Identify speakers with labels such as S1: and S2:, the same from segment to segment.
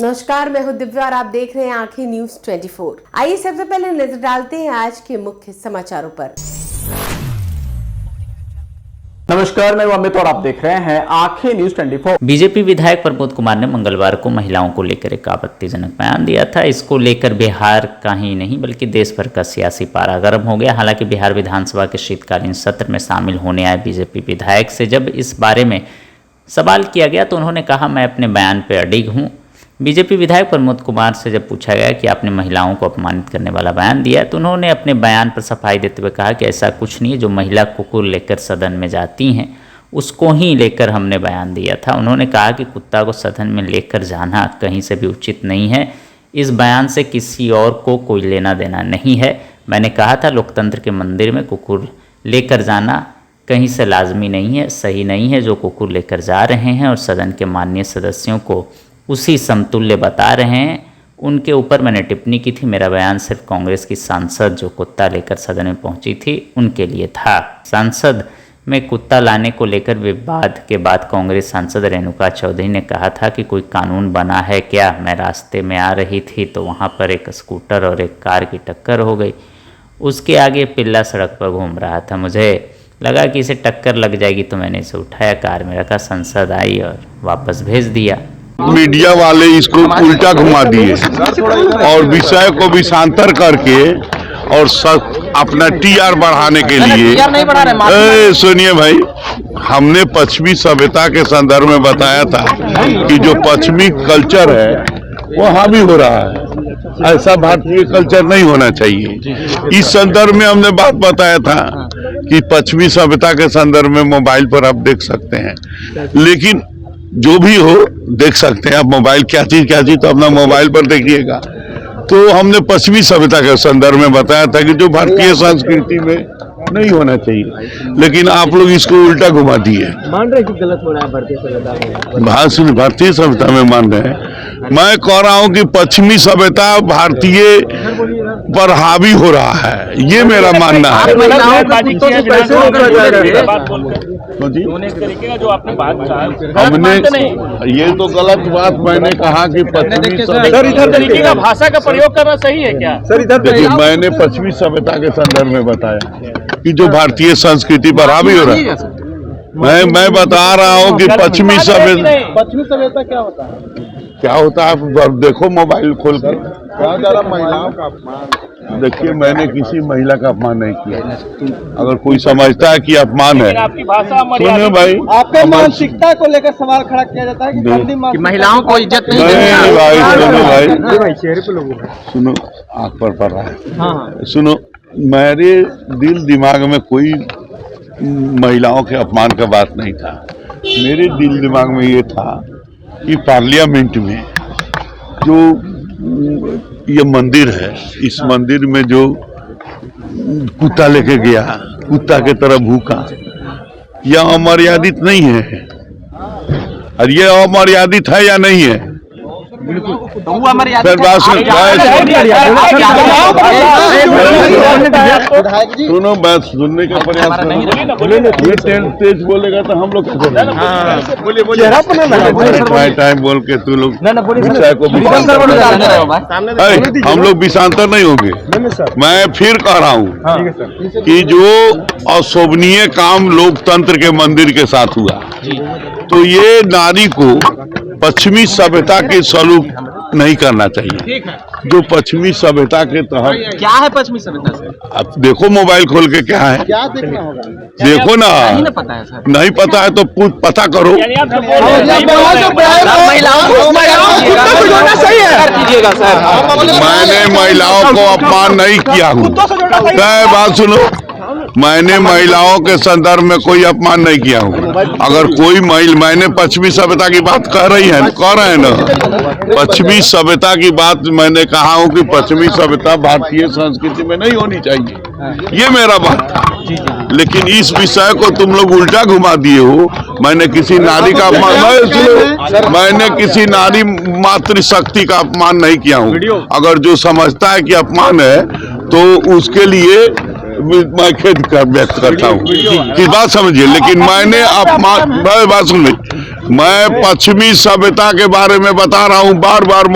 S1: नमस्कार, मैं हूं दिव्या और आप देख रहे हैं आंखें न्यूज 24। आइए सबसे पहले नजर डालते हैं आज के मुख्य समाचारों पर।
S2: नमस्कार, मैं अमित और आप देख रहे हैं आंखें न्यूज 24।
S3: बीजेपी विधायक प्रमोद कुमार ने मंगलवार को महिलाओं को लेकर एक आपत्तिजनक बयान दिया था। इसको लेकर बिहार का ही नहीं बल्कि देश भर का सियासी पारा गर्म हो गया। हालांकि बिहार विधानसभा के शीतकालीन सत्र में शामिल होने आए बीजेपी विधायक से जब इस बारे में सवाल किया गया तो उन्होंने कहा, मैं अपने बयान पर अडिग हूँ। बीजेपी विधायक प्रमोद कुमार से जब पूछा गया कि आपने महिलाओं को अपमानित करने वाला बयान दिया तो उन्होंने अपने बयान पर सफाई देते हुए कहा कि ऐसा कुछ नहीं है। जो महिला कुकुर लेकर सदन में जाती हैं उसको ही लेकर हमने बयान दिया था। उन्होंने कहा कि कुत्ता को सदन में लेकर जाना कहीं से भी उचित नहीं है। इस बयान से किसी और को कोई लेना देना नहीं है। मैंने कहा था लोकतंत्र के मंदिर में कुकुर लेकर जाना कहीं से लाजमी नहीं है, सही नहीं है। जो कुकुर लेकर जा रहे हैं और सदन के माननीय सदस्यों को उसी समतुल्य बता रहे हैं, उनके ऊपर मैंने टिप्पणी की थी। मेरा बयान सिर्फ कांग्रेस की सांसद जो कुत्ता लेकर सदन में पहुंची थी उनके लिए था। सांसद में कुत्ता लाने को लेकर विवाद के बाद कांग्रेस सांसद रेणुका चौधरी ने कहा था कि कोई कानून बना है क्या। मैं रास्ते में आ रही थी तो वहां पर एक स्कूटर और एक कार की टक्कर हो गई। उसके आगे पिल्ला सड़क पर घूम रहा था। मुझे लगा कि इसे टक्कर लग जाएगी तो मैंने इसे उठाया, कार में रखा। सांसद आई और वापस भेज दिया।
S4: मीडिया वाले इसको उल्टा घुमा दिए और विषय को विषांतर करके और अपना टीआर बढ़ाने के लिए सुनिए भाई, हमने पश्चिमी सभ्यता के संदर्भ में बताया था कि जो पश्चिमी कल्चर है वो हावी हो रहा है। ऐसा भारतीय कल्चर नहीं होना चाहिए। इस संदर्भ में हमने बात बताया था कि पश्चिमी सभ्यता के संदर्भ में मोबाइल पर आप देख सकते हैं, लेकिन जो भी हो देख सकते हैं आप मोबाइल, क्या चीज तो अपना मोबाइल पर देखिएगा। तो हमने पश्चिमी सभ्यता के संदर्भ में बताया था कि जो भारतीय संस्कृति में नहीं होना चाहिए, लेकिन आप लोग इसको उल्टा घुमा दिए।
S5: मान रहे कि गलत हो रहा है भारतीय सभ्यता,
S4: भारतीय सभ्यता में मान रहे हैं। मैं कह रहा हूं कि पश्चिमी सभ्यता भारतीय पर हावी हो रहा है, ये मेरा मानना है। हमने ये तो गलत बात मैंने कहा कि पश्चिमी
S5: तरीके का भाषा का प्रयोग करना सही है क्या सर?
S4: देखिए, मैंने पश्चिमी सभ्यता के संदर्भ में बताया कि जो भारतीय संस्कृति पर हावी हो रहा है। मैं बता रहा हूँ कि पश्चिमी
S5: सभ्यता
S4: क्या होता है आप देखो मोबाइल खोल कर। महिलाओं का अपमान, देखिए मैंने किसी महिला का अपमान नहीं किया। अगर कोई समझता है कि अपमान है, सुनिए भाई,
S5: आपके मानसिकता को लेकर सवाल खड़ा किया जाता है कि महिलाओं को इज्जत नहीं
S4: भाई, सुनो, आँख पर पड़ रहा है। सुनो, मेरे दिल दिमाग में कोई महिलाओं के अपमान का बात नहीं था। मेरे दिल दिमाग में ये था कि पार्लियामेंट में जो ये मंदिर है, इस मंदिर में जो कुत्ता लेके गया, कुत्ता के तरह भूखा, यह अमर्यादित नहीं है। और ये अमर्यादित है या नहीं है? सुनो, बात सुनने का प्रयास करो। तेज बोलेगा तो हम लोग टाइम बोल के तू लोग हम लोग विषांतर नहीं होंगे। मैं फिर कह रहा हूँ कि जो अशोभनीय काम लोकतंत्र के मंदिर के साथ हुआ, तो ये नारी को पश्चिमी सभ्यता के सलूक नहीं करना चाहिए। जो पश्चिमी सभ्यता के तहत
S5: क्या है पश्चिमी सभ्यता से?
S4: अब देखो मोबाइल खोल के क्या है,
S5: क्या देखना होगा?
S4: देखो ना,
S5: नहीं पता है सर।
S4: नहीं पता है तो पता करो। मैंने महिलाओं को अपमान नहीं किया हूँ। बात सुनो, मैंने महिलाओं के संदर्भ में कोई अपमान नहीं किया हूँ। अगर कोई मैंने पश्चिमी सभ्यता की बात कह रहे हैं ना, पश्चिमी सभ्यता की बात मैंने कहा हूँ कि पश्चिमी सभ्यता भारतीय संस्कृति में नहीं होनी चाहिए, ये मेरा बात था। लेकिन इस विषय को तुम लोग उल्टा घुमा दिए हो। मैंने किसी नारी का अपमान, मैंने किसी नारी मातृशक्ति का अपमान नहीं किया हूँ। अगर जो समझता है कि अपमान है तो उसके लिए मैं खेद व्यक्त करता हूँ कि बात समझिए। लेकिन मैंने अपमान, बात सुन, मैं पश्चिमी सभ्यता के बारे में बता रहा हूँ बार बार।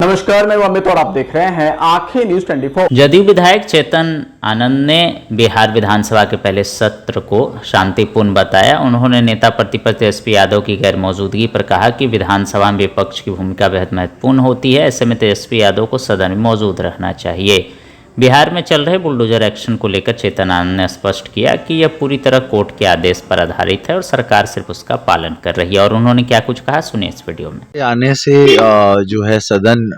S2: नमस्कार, मैं अमित और आप देख रहे हैं आंखें न्यूज 24।
S3: जदयू विधायक चेतन आनंद ने बिहार विधानसभा के पहले सत्र को शांतिपूर्ण बताया। उन्होंने नेता प्रतिपक्ष तेजस्वी यादव की गैर मौजूदगी पर कहा कि विधानसभा में विपक्ष की भूमिका बेहद महत्वपूर्ण होती है, ऐसे में तेजस्वी यादव को सदन में मौजूद रहना चाहिए। बिहार में चल रहे बुलडोजर एक्शन को लेकर चेतन आनंद ने स्पष्ट किया कि यह पूरी तरह कोर्ट के आदेश पर आधारित है और सरकार सिर्फ उसका पालन कर रही है। और उन्होंने क्या कुछ कहा, सुनिए इस वीडियो में।
S6: आने से जो है सदन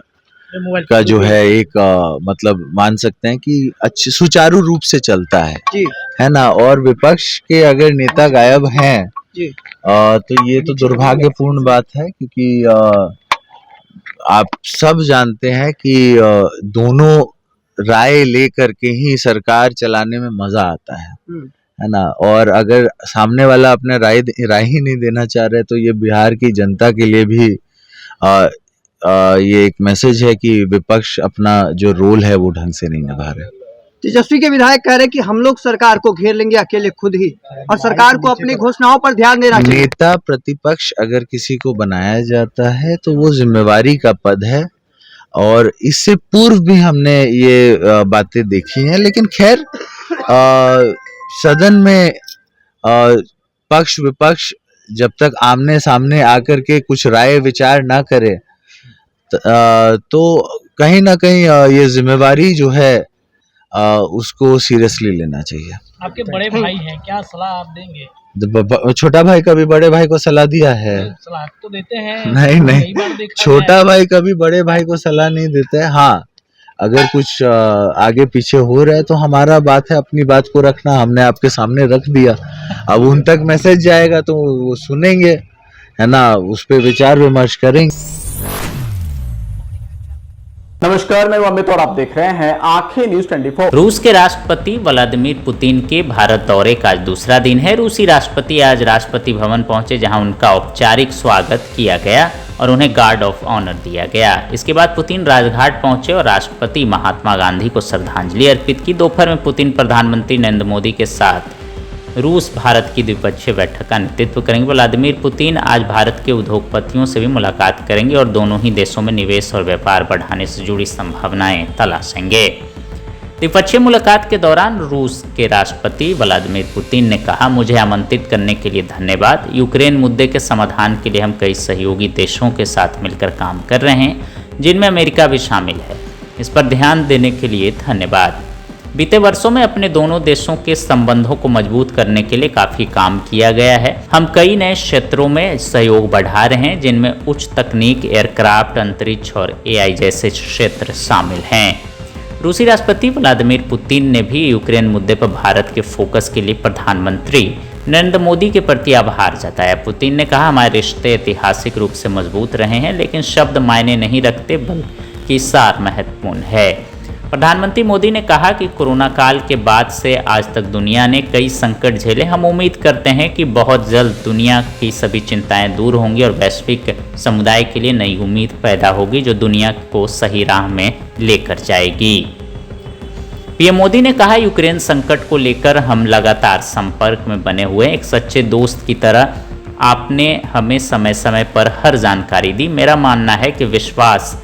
S6: का जो है एक मतलब मान सकते हैं कि अच्छे सुचारू रूप से चलता है ना। और विपक्ष के अगर नेता गायब हैं तो ये तो दुर्भाग्यपूर्ण बात है, क्योंकि आप सब जानते हैं कि दोनों राय लेकर के ही सरकार चलाने में मजा आता है ना। और अगर सामने वाला अपने राय ही नहीं देना चाह रहे तो ये बिहार की जनता के लिए भी ये एक मैसेज है कि विपक्ष अपना जो रोल है वो ढंग से नहीं निभा रहे।
S5: तेजस्वी के विधायक कह रहे कि हम लोग सरकार को घेर लेंगे अकेले खुद ही, और सरकार को अपनी घोषणाओं पर ध्यान देना चाहिए।
S6: नेता प्रतिपक्ष अगर किसी को बनाया जाता है तो वो जिम्मेवारी का पद है, और इससे पूर्व भी हमने ये बातें देखी हैं। लेकिन खैर सदन में पक्ष विपक्ष जब तक आमने सामने आकर के कुछ राय विचार ना करे तो कहीं ना कहीं ये जिम्मेवारी जो है उसको सीरियसली लेना चाहिए।
S7: आपके बड़े भाई हैं, क्या सलाह आप देंगे?
S6: छोटा भाई कभी बड़े भाई को सलाह दिया है?
S7: सलाह तो देते हैं।
S6: नहीं, छोटा भाई कभी बड़े भाई को सलाह नहीं देता है। हाँ, अगर कुछ आगे पीछे हो रहा है तो हमारा बात है अपनी बात को रखना, हमने आपके सामने रख दिया। अब उन तक मैसेज जाएगा तो वो सुनेंगे, है ना, उस पर विचार विमर्श करेंगे।
S2: नमस्कार, मैं अमित और आप देख रहे हैं आंखें न्यूज 24।
S3: रूस के राष्ट्रपति व्लादिमीर पुतिन के भारत दौरे का आज दूसरा दिन है। रूसी राष्ट्रपति आज राष्ट्रपति भवन पहुंचे, जहां उनका औपचारिक स्वागत किया गया और उन्हें गार्ड ऑफ ऑनर दिया गया। इसके बाद पुतिन राजघाट पहुंचे और राष्ट्रपति महात्मा गांधी को श्रद्धांजलि अर्पित की। दोपहर में पुतिन प्रधानमंत्री नरेंद्र मोदी के साथ रूस भारत की द्विपक्षीय बैठक का नेतृत्व करेंगे। व्लादिमीर पुतिन आज भारत के उद्योगपतियों से भी मुलाकात करेंगे और दोनों ही देशों में निवेश और व्यापार बढ़ाने से जुड़ी संभावनाएं तलाशेंगे। द्विपक्षीय मुलाकात के दौरान रूस के राष्ट्रपति व्लादिमीर पुतिन ने कहा, मुझे आमंत्रित करने के लिए धन्यवाद। यूक्रेन मुद्दे के समाधान के लिए हम कई सहयोगी देशों के साथ मिलकर काम कर रहे हैं, जिनमें अमेरिका भी शामिल है। इस पर ध्यान देने के लिए धन्यवाद। बीते वर्षों में अपने दोनों देशों के संबंधों को मजबूत करने के लिए काफी काम किया गया है। हम कई नए क्षेत्रों में सहयोग बढ़ा रहे हैं, जिनमें उच्च तकनीक, एयरक्राफ्ट, अंतरिक्ष और AI जैसे क्षेत्र शामिल हैं। रूसी राष्ट्रपति व्लादिमीर पुतिन ने भी यूक्रेन मुद्दे पर भारत के फोकस के लिए प्रधानमंत्री नरेंद्र मोदी के प्रति आभार जताया। पुतिन ने कहा, हमारे रिश्ते ऐतिहासिक रूप से मजबूत रहे हैं, लेकिन शब्द मायने नहीं रखते बल्कि सार महत्वपूर्ण है। प्रधानमंत्री मोदी ने कहा कि कोरोना काल के बाद से आज तक दुनिया ने कई संकट झेले। हम उम्मीद करते हैं कि बहुत जल्द दुनिया की सभी चिंताएं दूर होंगी और वैश्विक समुदाय के लिए नई उम्मीद पैदा होगी, जो दुनिया को सही राह में लेकर जाएगी। पीएम मोदी ने कहा, यूक्रेन संकट को लेकर हम लगातार संपर्क में बने हुए हैं। एक सच्चे दोस्त की तरह आपने हमें समय समय पर हर जानकारी दी। मेरा मानना है कि विश्वास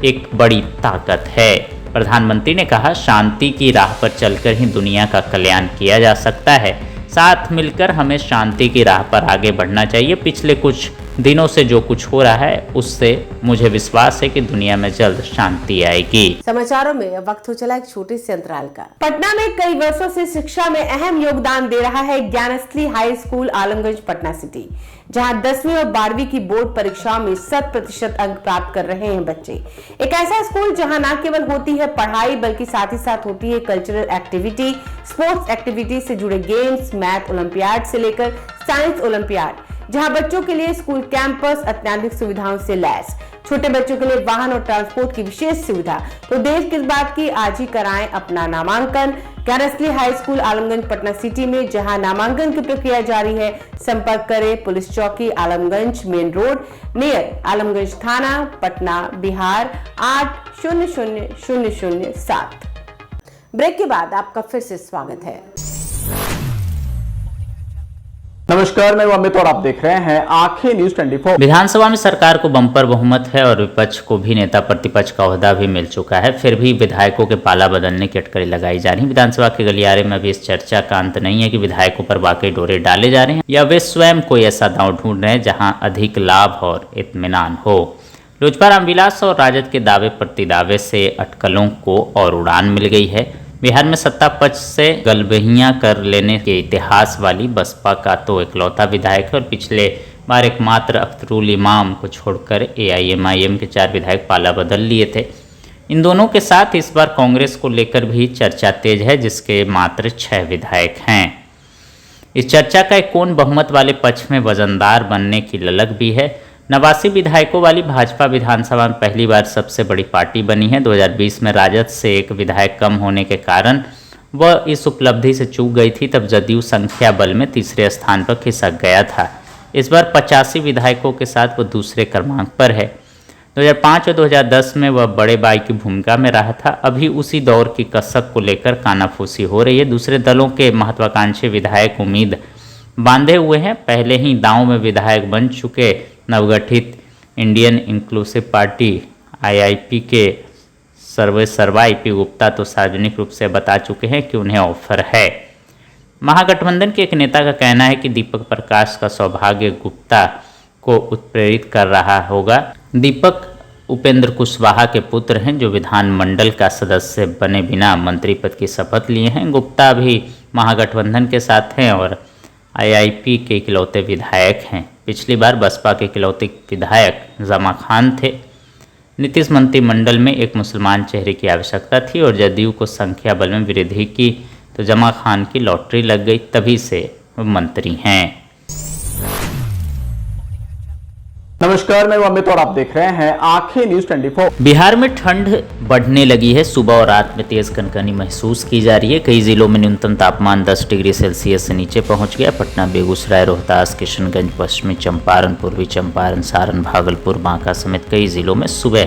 S3: एक बड़ी ताकत है। प्रधानमंत्री ने कहा, शांति की राह पर चलकर ही दुनिया का कल्याण किया जा सकता है। साथ मिलकर हमें शांति की राह पर आगे बढ़ना चाहिए। पिछले कुछ दिनों से जो कुछ हो रहा है उससे मुझे विश्वास है कि दुनिया में जल्द शांति आएगी।
S1: समाचारों में वक्त हो चला एक छोटे से अंतराल का। पटना में कई वर्षों से शिक्षा में अहम योगदान दे रहा है Gyansthali high school Alamganj Patna city, जहां 10वीं और 12वीं की बोर्ड परीक्षाओं में 100% अंक प्राप्त कर रहे हैं बच्चे। एक ऐसा स्कूल जहां न केवल होती है पढ़ाई, बल्कि साथ ही साथ होती है कल्चरल एक्टिविटी, स्पोर्ट्स एक्टिविटी से जुड़े गेम्स, मैथ ओलंपियाड से लेकर साइंस ओलंपियाड, जहां बच्चों के लिए स्कूल कैंपस अत्याधुनिक सुविधाओं से लैस, छोटे बच्चों के लिए वाहन और ट्रांसपोर्ट की विशेष सुविधा। तो देर किस बात की, आज ही कराएं अपना नामांकन Gyansthali high school Alamganj Patna city में, जहां नामांकन की प्रक्रिया जारी है। संपर्क करें पुलिस चौकी Alamganj main road near Alamganj थाना पटना बिहार 800007। ब्रेक के बाद आपका फिर से स्वागत है।
S2: नमस्कार, मैं अमित और आप देख रहे हैं आंखें न्यूज 24।
S3: विधानसभा में सरकार को बम्पर बहुमत है और विपक्ष को भी नेता प्रतिपक्ष का ओहदा भी मिल चुका है। फिर भी विधायकों के पाला बदलने की अटकलें लगाई जा रही। विधानसभा के गलियारे में अभी इस चर्चा का अंत नहीं है कि विधायकों पर वाकई डोरे डाले जा रहे हैं या वे स्वयं कोई ऐसा दांव ढूंढ रहे हैं जहां अधिक लाभ और इत्मीनान हो। लोजपा रामविलास और राजद के दावे प्रतिदावे से अटकलों को और उड़ान मिल गई है। बिहार में सत्ता पक्ष से गलबहियां कर लेने के इतिहास वाली बसपा का तो इकलौता विधायक है और पिछले बार एकमात्र अख्तरुल इमाम को छोड़कर AIMIM के 4 विधायक पाला बदल लिए थे। इन दोनों के साथ इस बार कांग्रेस को लेकर भी चर्चा तेज है, जिसके मात्र 6 विधायक हैं। इस चर्चा का एक कोण बहुमत वाले पक्ष में वजनदार बनने की ललक भी है। 89 विधायकों वाली भाजपा विधानसभा में पहली बार सबसे बड़ी पार्टी बनी है। 2020 में राजद से एक विधायक कम होने के कारण वह इस उपलब्धि से चूक गई थी, तब जदयू संख्या बल में तीसरे स्थान पर खिसक गया था। इस बार 85 विधायकों के साथ वह दूसरे क्रमांक पर है। 2005 और 2010 में वह बड़े भाई की भूमिका में रहा था। अभी उसी दौर की कसक को लेकर कानाफूसी हो रही है। दूसरे दलों के महत्वाकांक्षी विधायक उम्मीद बांधे हुए हैं। पहले ही दांव में विधायक बन चुके नवगठित इंडियन इंक्लूसिव पार्टी IIP के सर्वा IP गुप्ता तो सार्वजनिक रूप से बता चुके हैं कि उन्हें ऑफर है। महागठबंधन के एक नेता का कहना है कि दीपक प्रकाश का सौभाग्य गुप्ता को उत्प्रेरित कर रहा होगा। दीपक उपेंद्र कुशवाहा के पुत्र हैं, जो विधानमंडल का सदस्य बने बिना मंत्री पद की शपथ लिए हैं। गुप्ता भी महागठबंधन के साथ हैं और IIP के इकलौते विधायक हैं। पिछली बार बसपा के इकलौते विधायक जमा खान थे। नीतीश मंत्रिमंडल में एक मुसलमान चेहरे की आवश्यकता थी और जदयू को संख्या बल में वृद्धि की तो जमा खान की लॉटरी लग गई, तभी से वो मंत्री हैं।
S2: नमस्कार, मैं अमित और आप देख रहे हैं आंखें न्यूज 24।
S3: बिहार में ठंड बढ़ने लगी है। सुबह और रात में तेज कनकनी महसूस की जा रही है। कई जिलों में न्यूनतम तापमान 10 डिग्री सेल्सियस से नीचे पहुंच गया। पटना, बेगूसराय, रोहतास, किशनगंज, पश्चिमी चंपारण, पूर्वी चंपारण, सारण, भागलपुर, बांका समेत कई जिलों में सुबह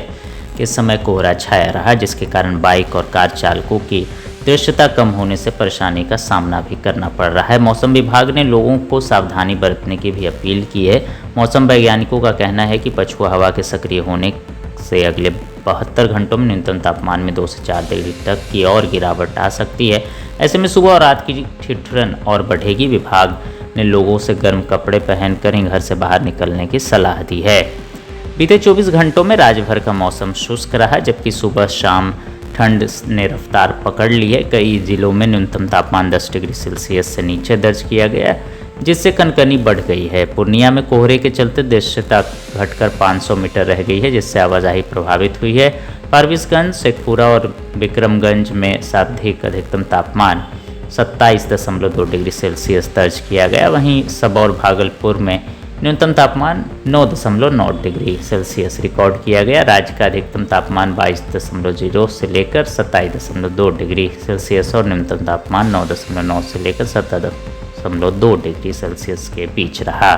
S3: के समय कोहरा छाया रहा, जिसके कारण बाइक और कार चालकों की दृश्यता कम होने से परेशानी का सामना भी करना पड़ रहा है। मौसम विभाग ने लोगों को सावधानी बरतने की भी अपील की है। मौसम वैज्ञानिकों का कहना है कि पछुआ हवा के सक्रिय होने से अगले 72 घंटों में न्यूनतम तापमान में 2 से 4 डिग्री तक की और गिरावट आ सकती है। ऐसे में सुबह और रात की ठिठुरन और बढ़ेगी। विभाग ने लोगों से गर्म कपड़े पहनकर ही घर से बाहर निकलने की सलाह दी है। बीते 24 घंटों में राज्य भर का मौसम शुष्क रहा, जबकि सुबह शाम ठंड ने रफ्तार पकड़ ली है। कई जिलों में न्यूनतम तापमान 10 डिग्री सेल्सियस से नीचे दर्ज किया गया, जिससे कनकनी बढ़ गई है। पूर्णिया में कोहरे के चलते दृश्यता घटकर 500 मीटर रह गई है, जिससे आवाजाही प्रभावित हुई है। फारबिसगंज, शेखपुरा और विक्रमगंज में सर्वाधिक अधिकतम तापमान 27.2 डिग्री सेल्सियस दर्ज किया गया। वहीं सबौर, भागलपुर में न्यूनतम तापमान 9.9 डिग्री सेल्सियस रिकॉर्ड किया गया। राज्य का अधिकतम तापमान 22.0 से लेकर 27.2 डिग्री सेल्सियस और न्यूनतम तापमान 9.9 से लेकर 17.2 डिग्री सेल्सियस के बीच रहा।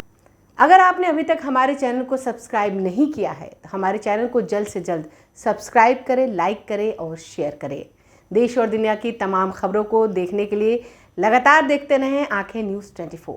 S1: अगर आपने अभी तक हमारे चैनल को सब्सक्राइब नहीं किया है तो हमारे चैनल को जल्द से जल्द सब्सक्राइब करें, लाइक करें और शेयर करें। देश और दुनिया की तमाम खबरों को देखने के लिए लगातार देखते रहें आंखें न्यूज़ 24।